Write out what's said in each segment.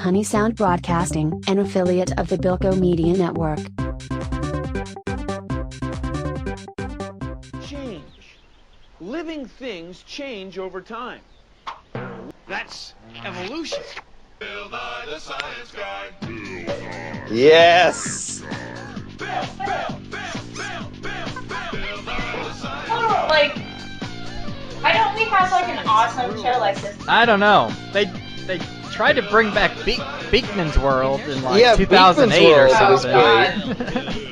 Honey Sound Broadcasting, an affiliate of the Bilko Media Network. Change. Living things change over time. That's evolution. Bill Nye the Science Guy. Yes! Oh, like, why don't we have like an awesome show like this? I don't know. They tried to bring back Beakman's World in like Yeah, 2008 Beakman's or World was something.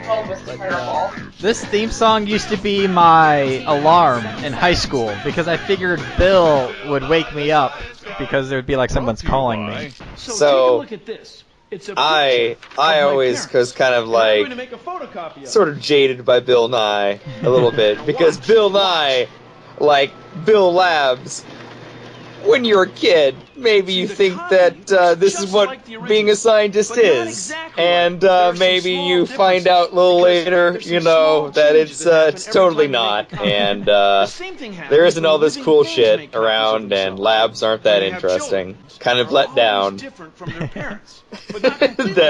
Oh, was terrible. This theme song used to be my alarm in high school because I figured Bill would wake me up because there would be like someone's calling me. So take a So, look at this. It's a I picture of my always parents. was kind of And I'm going to like, make a photocopy of sort of jaded by Bill Nye a little bit, because Bill Nye, like Bill Labs, when you're a kid, maybe you think that this is what being a scientist is, and maybe you find out a little later, you know, that it's totally not, and there isn't all this cool shit around, and labs aren't that interesting. Kind of let down that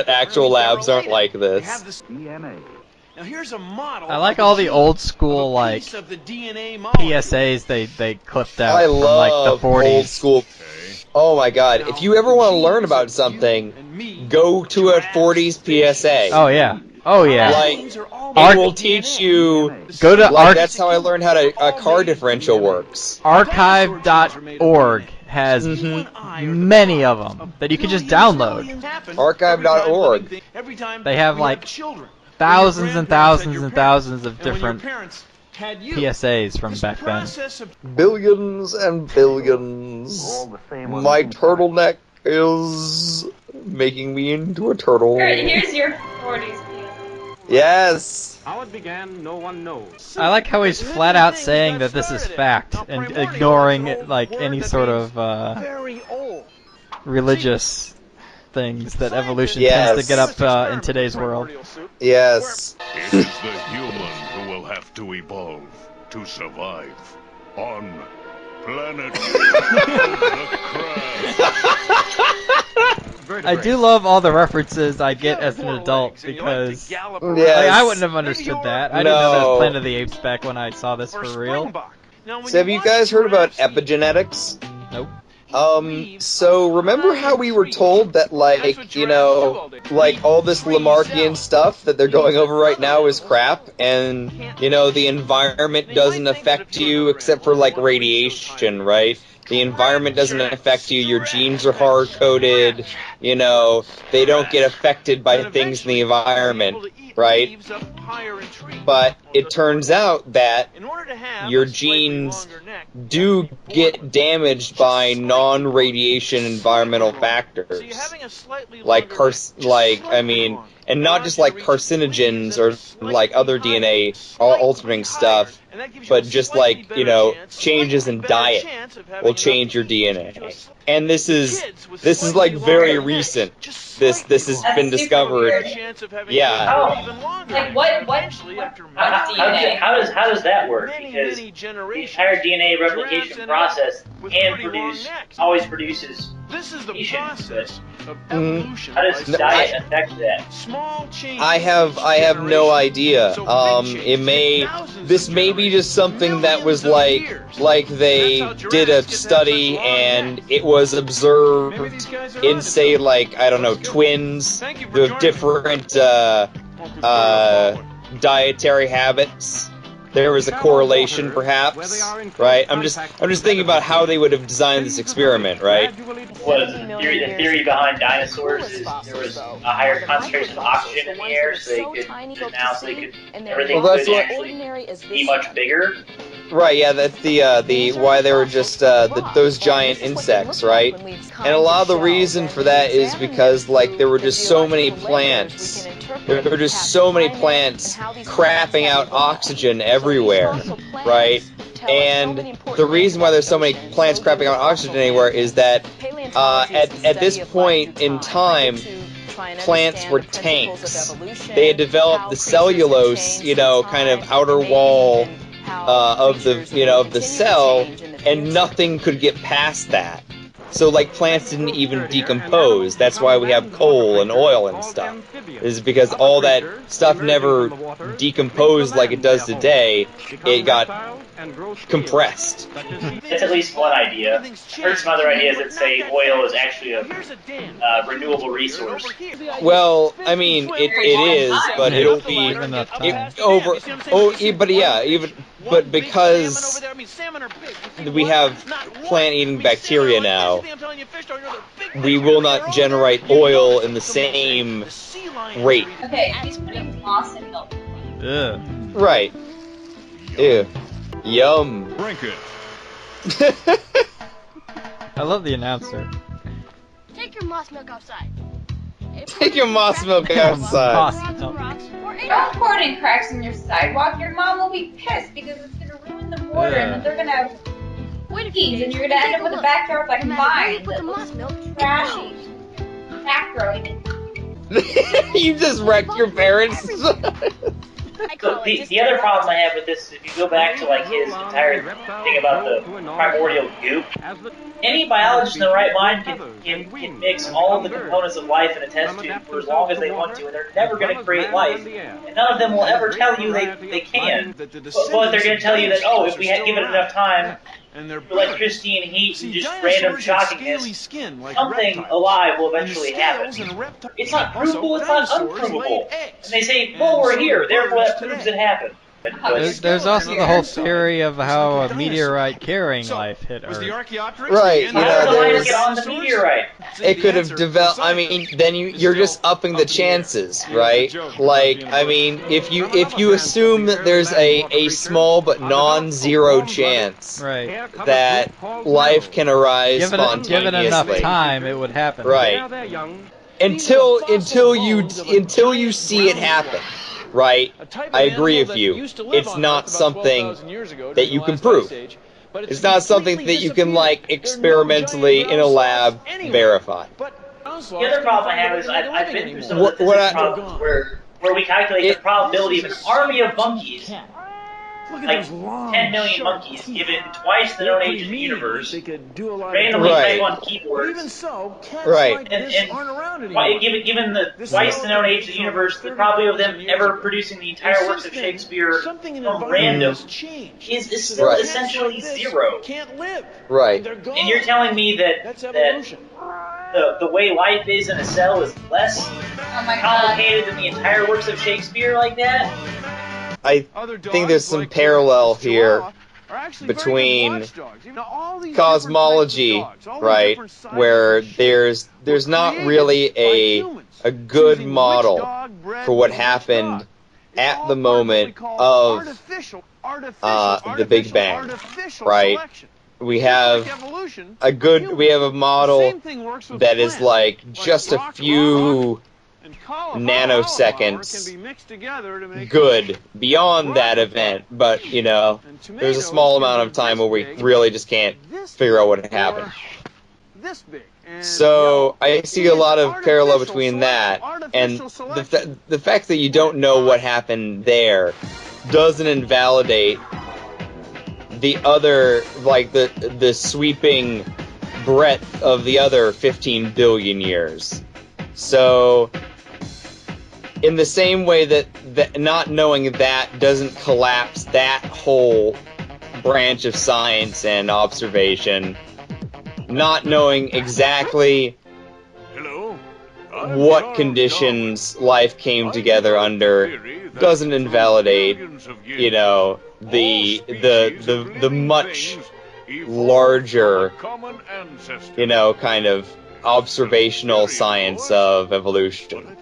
actual labs aren't like this. Now here's a model. I like all the old school like of the DNA molecule. PSAs they clipped out I from love like the 40s. old school. Oh my god, if you ever want to learn about something, go to a 40s PSA. Oh yeah. Oh yeah. Like, Arc- it will teach you, Go to like, that's how I learned how to a car differential works. archive.org has many of them that you can just download. Archive.org. They have like thousands and thousands and thousands of different PSAs from back then. Billions and billions. My turtleneck is making me into a turtle. Here's your 40s. Yes. How it began, no one knows. I like how he's flat out saying that this is fact and ignoring like any sort of Very old. religious things that evolution Yes. tends to get up in today's world. Yes. It is the human who will have to evolve to survive on planet the crab. I do love all the references I get as an adult because Yes. like, I wouldn't have understood that. I didn't know there No. was Planet of the Apes back when I saw this for real. So have you guys heard about epigenetics? Nope. So remember how we were told that, like, you know, like all this Lamarckian stuff that they're going over right now is crap, and, you know, the environment doesn't affect you except for, like, radiation, right? The environment doesn't affect you, your genes are hard-coded, you know, they don't get affected by things in the environment, right? But it turns out that your genes do get damaged by non-radiation environmental factors, like and not just like carcinogens or like other DNA altering stuff, but just like, you know, changes in diet will change your DNA. And this is like very recent. This has been discovered. Yeah. Oh, like what How does that work? Because the entire DNA replication process always produces mutations, but how does diet affect that? I have no idea. This may be just something that was like they did a study and it was observed in, say, like, I don't know, twins with different dietary habits. There was a correlation, perhaps, right? I'm just thinking about how they would have designed this experiment, right? What is the theory behind dinosaurs is there was a higher concentration of oxygen in the air, so they could everything Well, that's could what- actually be much bigger. Right, yeah, that's the why they were just those giant insects, right? And a lot of the reason for that is because, like, there were just so many plants. There were just so many plants crapping out oxygen everywhere, right? And the reason why there's so many plants crapping out oxygen anywhere is that at this point in time, plants were tanks. They had developed the cellulose, you know, kind of outer wall of the cell, and nothing could get past that. So, like, plants didn't even decompose. That's why we have coal and oil and stuff. Is because all that stuff never decomposed like it does today. It got compressed. That's at least one idea. I've heard some other ideas that say oil is actually a renewable resource. Well, I mean, it is, but it'll be but because we have plant-eating bacteria now, we will not generate oil in the same rate. Okay, he's putting moss in milk. Ugh. Right. Ew. Yum. Drink it. I love the announcer. Take your moss milk outside. Take your moss milk outside. Moss milk. Don't pour it in cracks in your sidewalk. Your mom will be pissed because it's going to ruin the water and then they're going to have weeds and you're going to end up with a backyard like mine that looks trashy. Back-growing. You just wrecked your parents. So the other problem I have with this is if you go back to like his entire thing about the primordial goop, any biologist in their right mind can mix all of the components of life in a test tube for as long as they want to, and they're never going to create life. And none of them will ever tell you they can. But they're going to tell you that, oh, if we give it enough time, electricity and heat and just random shockingness, something alive will eventually happen. It's not provable, it's not unprovable. And they say, well, we're here, therefore that proves it happened. There's also the whole theory of how a meteorite carrying life hit Earth. Right, you know, Get on the meteorite. it could have developed. I mean, then you're just upping the chances, right? Like, I mean, if you assume that there's a small but non-zero chance Right. that life can arise Given spontaneously, enough time, it would happen. right? Until you see it happen. Right, I agree with you. It's not something that you can prove. It's not something that you can, like, experimentally in a lab verify. The other problem I have is I've been through some of the physics problems where we calculate the probability of an army of monkeys, like 10 million monkeys, given twice the known age of the universe, randomly type on keyboards. Right. And given the twice the known age of the universe, the probability of them ever producing the entire works of Shakespeare from random is still essentially zero. Right. And you're telling me that the way life is in a cell is less complicated than the entire works of Shakespeare like that? I think there's some parallel here between cosmology, right, where there's not really a good model for what happened at the moment of the Big Bang, right? We have a model that is like just a few nanoseconds good beyond that event, but you know, there's a small amount of time where we really just can't figure out what happened. So I see a lot of parallel between that and the fact that you don't know what happened there doesn't invalidate the other, like the sweeping breadth of the other 15 billion years. So in the same way that not knowing that doesn't collapse that whole branch of science and observation, not knowing exactly what conditions life came together under doesn't invalidate, you know, the much larger, you know, kind of observational science of evolution.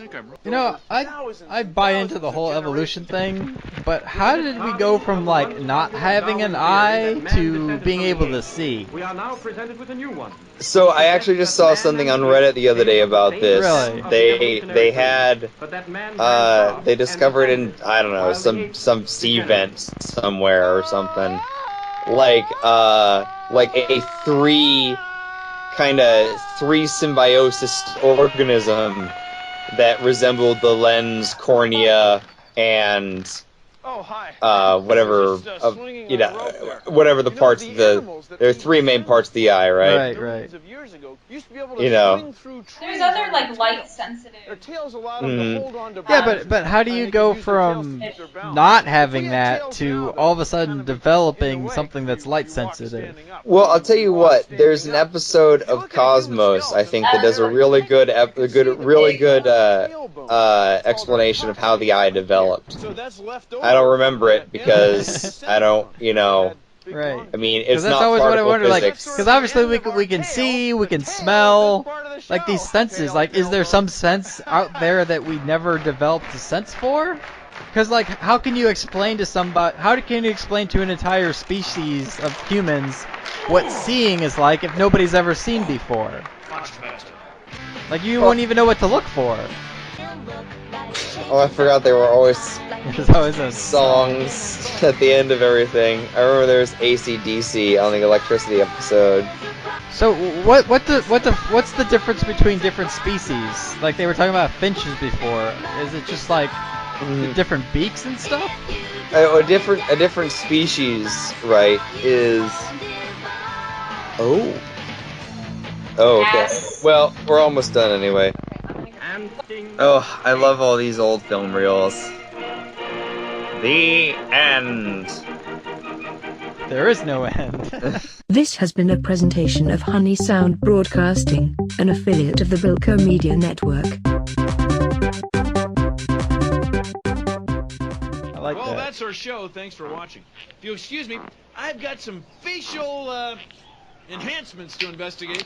You know, I buy into the whole evolution thing, but how did we go from, like, not having an eye to being able to see? We are now presented with a new one. So I actually just saw something on Reddit the other day about this. Really? They had they discovered in, I don't know, some sea vent somewhere or something, like a three symbiosis organism that resembled the lens, cornea, and whatever of whatever the parts of there are three main parts of the eye, right? Right. You know. There's other like light sensitive. Yeah, but how do you go from not having that to all of a sudden developing something that's light sensitive? Well, I'll tell you what. There's an episode of Cosmos, I think, that does a really good explanation of how the eye developed. I don't remember it because I don't, Right. I mean, it's that's not always what I particle wonder, physics. because obviously we can see, we can smell, like these senses. Like, is there some sense out there that we never developed a sense for? Because like, how can you explain to somebody? How can you explain to an entire species of humans what seeing is like if nobody's ever seen before? Like, you wouldn't even know what to look for. Oh, I forgot there were always There's always a songs at the end of everything. I remember there was AC/DC on the electricity episode. So what's the difference between different species? Like they were talking about finches before. Is it just like the different beaks and stuff? A different species, right? Is oh okay. Well, we're almost done anyway. Oh, I love all these old film reels. The end. There is no end. This has been a presentation of Honey Sound Broadcasting, an affiliate of the Bilko Media Network. I like well, that. That's our show. Thanks for watching. If you'll excuse me, I've got some facial enhancements to investigate.